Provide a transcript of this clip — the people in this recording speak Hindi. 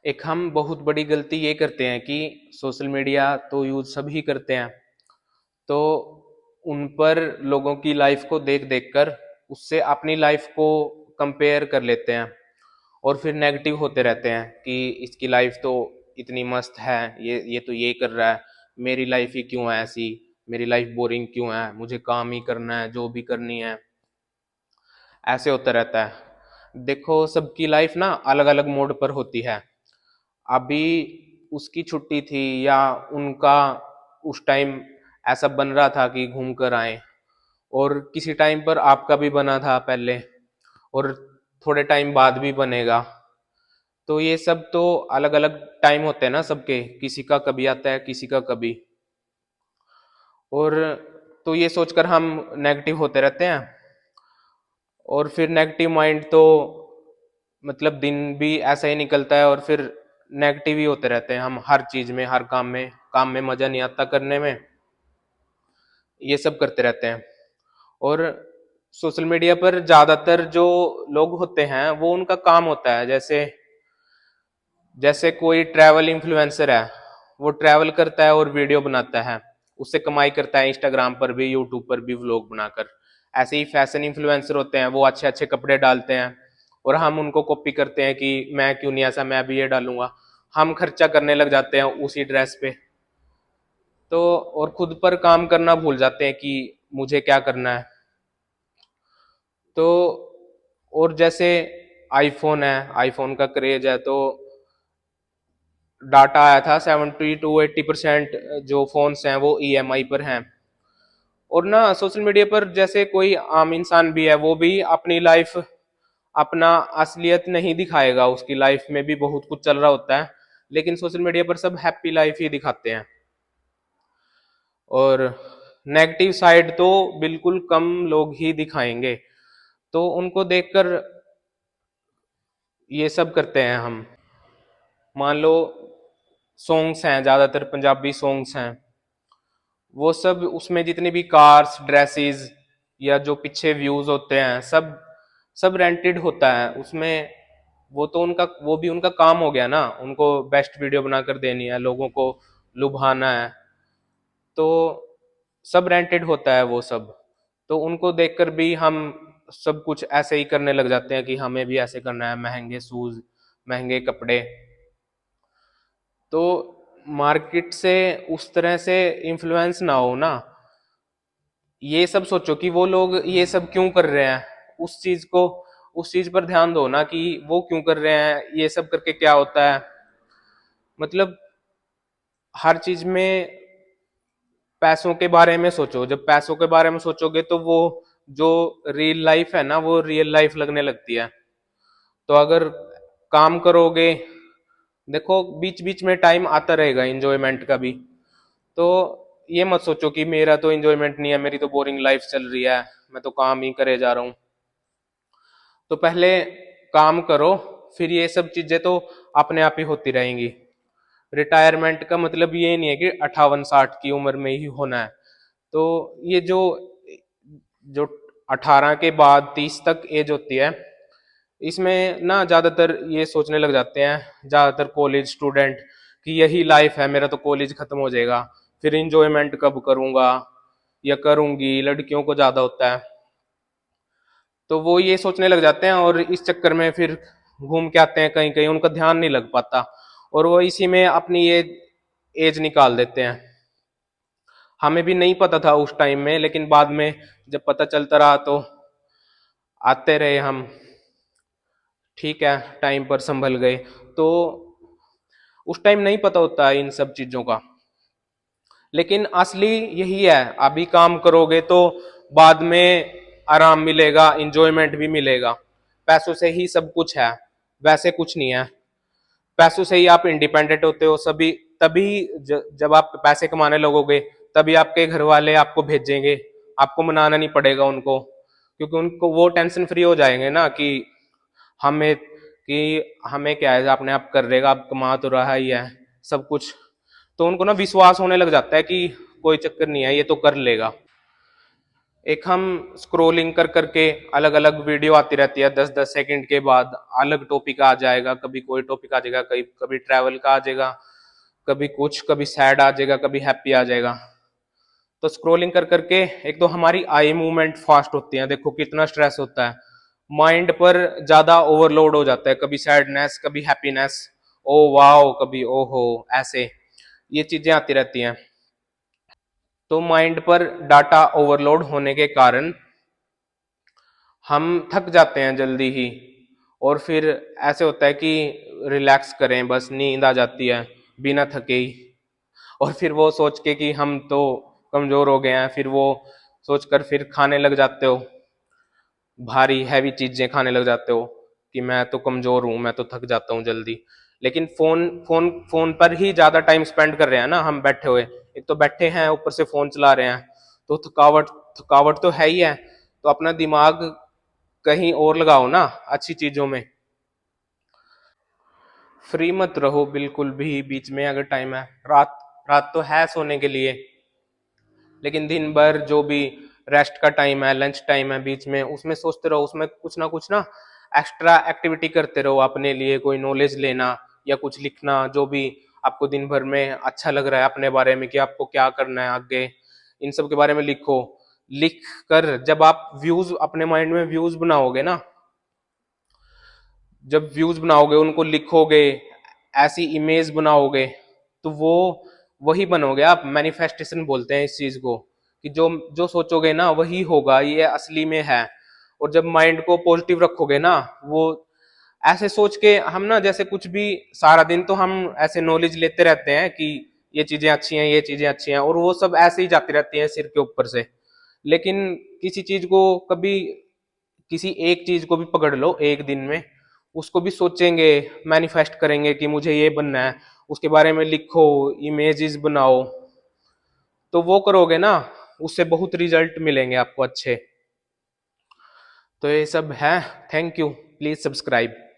एक हम बहुत बड़ी गलती ये करते हैं कि सोशल मीडिया तो यूज सभी करते हैं। तो उन पर लोगों की लाइफ को देख देख कर उससे अपनी लाइफ को कंपेयर कर लेते हैं और फिर नेगेटिव होते रहते हैं कि इसकी लाइफ तो इतनी मस्त है, ये तो ये कर रहा है, मेरी लाइफ ही क्यों है ऐसी, मेरी लाइफ बोरिंग क्यों है, मुझे काम ही करना है जो भी करनी है। ऐसे होता रहता है। देखो, सबकी लाइफ ना अलग अलग मोड पर होती है। अभी उसकी छुट्टी थी या उनका उस टाइम ऐसा बन रहा था कि घूम कर आए, और किसी टाइम पर आपका भी बना था पहले, और थोड़े टाइम बाद भी बनेगा। तो ये सब तो अलग अलग टाइम होते हैं ना सबके, किसी का कभी आता है किसी का कभी। और तो ये सोचकर हम नेगेटिव होते रहते हैं, और फिर नेगेटिव माइंड तो मतलब दिन भी ऐसा ही निकलता है, और फिर नेगेटिव ही होते रहते हैं हम हर चीज में, हर काम में मजा नहीं आता करने में, ये सब करते रहते हैं। और सोशल मीडिया पर ज्यादातर जो लोग होते हैं वो उनका काम होता है, जैसे जैसे कोई ट्रैवल इन्फ्लुएंसर है, वो ट्रैवल करता है और वीडियो बनाता है, उससे कमाई करता है इंस्टाग्राम पर भी यूट्यूब पर भी व्लॉग बनाकर। ऐसे ही फैशन इन्फ्लुएंसर होते हैं, वो अच्छे अच्छे कपड़े डालते हैं और हम उनको कॉपी करते हैं कि मैं क्यों नहीं ऐसा, मैं भी ये डालूंगा। हम खर्चा करने लग जाते हैं उसी ड्रेस पे। तो और खुद पर काम करना भूल जाते हैं कि मुझे क्या करना है। तो और जैसे आईफोन है, आईफोन का क्रेज है, तो डाटा आया था 70 to 80% जो फोन्स हैं वो ईएमआई पर हैं। और ना सोशल मीडिया पर जैसे कोई आम इंसान भी है, वो भी अपनी लाइफ, अपना असलियत नहीं दिखाएगा, उसकी लाइफ में भी बहुत कुछ चल रहा होता है, लेकिन सोशल मीडिया पर सब हैप्पी लाइफ ही दिखाते हैं। और नेगेटिव साइड तो बिल्कुल कम लोग ही दिखाएंगे। तो उनको देखकर ये सब करते हैं हम। मान लो सॉन्ग्स हैं, ज्यादातर पंजाबी सॉन्ग्स हैं, वो सब उसमें जितनी भी कार्स, ड्रेसेस या जो पीछे व्यूज होते हैं, सब सब रेंटेड होता है उसमें। वो तो उनका, वो भी उनका काम हो गया ना, उनको बेस्ट वीडियो बनाकर देनी है, लोगों को लुभाना है। तो सब रेंटेड होता है वो सब। तो उनको देखकर भी हम सब कुछ ऐसे ही करने लग जाते हैं कि हमें भी ऐसे करना है, महंगे शूज, महंगे कपड़े। तो मार्केट से उस तरह से इन्फ्लुएंस ना हो ना, ये सब सोचो कि वो लोग ये सब क्यों कर रहे हैं, उस चीज को, उस चीज पर ध्यान दो ना कि वो क्यों कर रहे हैं, ये सब करके क्या होता है। मतलब हर चीज में पैसों के बारे में सोचो। जब पैसों के बारे में सोचोगे तो वो जो रियल लाइफ है ना, वो रियल लाइफ लगने लगती है। तो अगर काम करोगे, देखो बीच बीच में टाइम आता रहेगा इंजॉयमेंट का भी। तो ये मत सोचो कि मेरा तो इंजॉयमेंट नहीं है, मेरी तो बोरिंग लाइफ चल रही है, मैं तो काम ही करे जा रहा हूँ। तो पहले काम करो, फिर ये सब चीजें तो अपने आप ही होती रहेंगी। रिटायरमेंट का मतलब ये नहीं है कि 58-60 की उम्र में ही होना है। तो ये जो जो 18 के बाद 30 तक एज होती है, इसमें ना ज्यादातर ये सोचने लग जाते हैं ज्यादातर कॉलेज स्टूडेंट कि यही लाइफ है, मेरा तो कॉलेज खत्म हो जाएगा, फिर इंजॉयमेंट कब करूंगा या करूंगी, लड़कियों को ज्यादा होता है। तो वो ये सोचने लग जाते हैं और इस चक्कर में फिर घूम के आते हैं कहीं कहीं, उनका ध्यान नहीं लग पाता, और वो इसी में अपनी ये एज निकाल देते हैं। हमें भी नहीं पता था उस टाइम में, लेकिन बाद में जब पता चलता रहा तो आते रहे हम, ठीक है, टाइम पर संभल गए। तो उस टाइम नहीं पता होता इन सब चीजों का, लेकिन असली यही है, अभी काम करोगे तो बाद में आराम मिलेगा, इंजॉयमेंट भी मिलेगा। पैसों से ही सब कुछ है, वैसे कुछ नहीं है। पैसों से ही आप इंडिपेंडेंट होते हो सभी, तभी जब आप पैसे कमाने लगोगे तभी आपके घर वाले आपको भेजेंगे, आपको मनाना नहीं पड़ेगा उनको, क्योंकि उनको वो टेंशन फ्री हो जाएंगे ना कि हमें क्या है, अपने आप कर लेगा, अब कमा तो रहा ही है सब कुछ। तो उनको ना विश्वास होने लग जाता है कि कोई चक्कर नहीं है, ये तो कर लेगा। एक हम स्क्रोलिंग कर करके अलग अलग वीडियो आती रहती है, 10-10 सेकंड के बाद अलग टॉपिक आ जाएगा, कभी कोई टॉपिक आ जाएगा, कभी कभी ट्रैवल का आ जाएगा, कभी कुछ, कभी सैड आ जाएगा, कभी हैप्पी आ जाएगा। तो स्क्रोलिंग कर करके एक तो हमारी आई मूवमेंट फास्ट होती है, देखो कितना स्ट्रेस होता है, माइंड पर ज्यादा ओवरलोड हो जाता है, कभी सैडनेस, कभी हैप्पीनेस, ओ वाओ, कभी ओहो, ऐसे ये चीजें आती रहती हैं। तो माइंड पर डाटा ओवरलोड होने के कारण हम थक जाते हैं जल्दी ही, और फिर ऐसे होता है कि रिलैक्स करें, बस नींद आ जाती है बिना थके ही, और फिर वो सोच के कि हम तो कमजोर हो गए हैं, फिर वो सोचकर फिर खाने लग जाते हो, भारी हैवी चीजें खाने लग जाते हो कि मैं तो कमजोर हूं, मैं तो थक जाता हूँ जल्दी। लेकिन फोन फोन फोन पर ही ज्यादा टाइम स्पेंड कर रहे हैं ना हम बैठे हुए, एक तो बैठे हैं ऊपर से फोन चला रहे हैं, तो थकावट थकावट तो है ही है। तो अपना दिमाग कहीं और लगाओ ना, अच्छी चीजों में। फ्री मत रहो बिल्कुल भी बीच में, अगर टाइम है, रात रात तो है सोने के लिए, लेकिन दिन भर जो भी रेस्ट का टाइम है, लंच टाइम है, बीच में उसमें सोचते रहो, उसमें कुछ ना एक्स्ट्रा एक्टिविटी करते रहो अपने लिए, कोई नॉलेज लेना या कुछ लिखना, जो भी आपको दिन भर में अच्छा लग रहा है अपने बारे में कि आपको क्या करना है आगे, इन सब के बारे में लिखो। लिख कर जब आप व्यूज अपने माइंड में व्यूज बनाओगे ना, जब व्यूज बनाओगे, उनको लिखोगे, ऐसी इमेज बनाओगे, तो वो वही बनोगे आप, मैनिफेस्टेशन बोलते हैं इस चीज को, कि जो जो सोचोगे ना वही होगा, ये असली में है। और जब माइंड को पॉजिटिव रखोगे ना, वो ऐसे सोच के हम ना, जैसे कुछ भी सारा दिन तो हम ऐसे नॉलेज लेते रहते हैं कि ये चीजें अच्छी हैं, ये चीजें अच्छी हैं, और वो सब ऐसे ही जाती रहती हैं सिर के ऊपर से। लेकिन किसी चीज को कभी, किसी एक चीज को भी पकड़ लो एक दिन में, उसको भी सोचेंगे, मैनिफेस्ट करेंगे कि मुझे ये बनना है, उसके बारे में लिखो, इमेजेस बनाओ, तो वो करोगे ना, उससे बहुत रिजल्ट मिलेंगे आपको अच्छे। तो ये सब है। Thank you, please subscribe.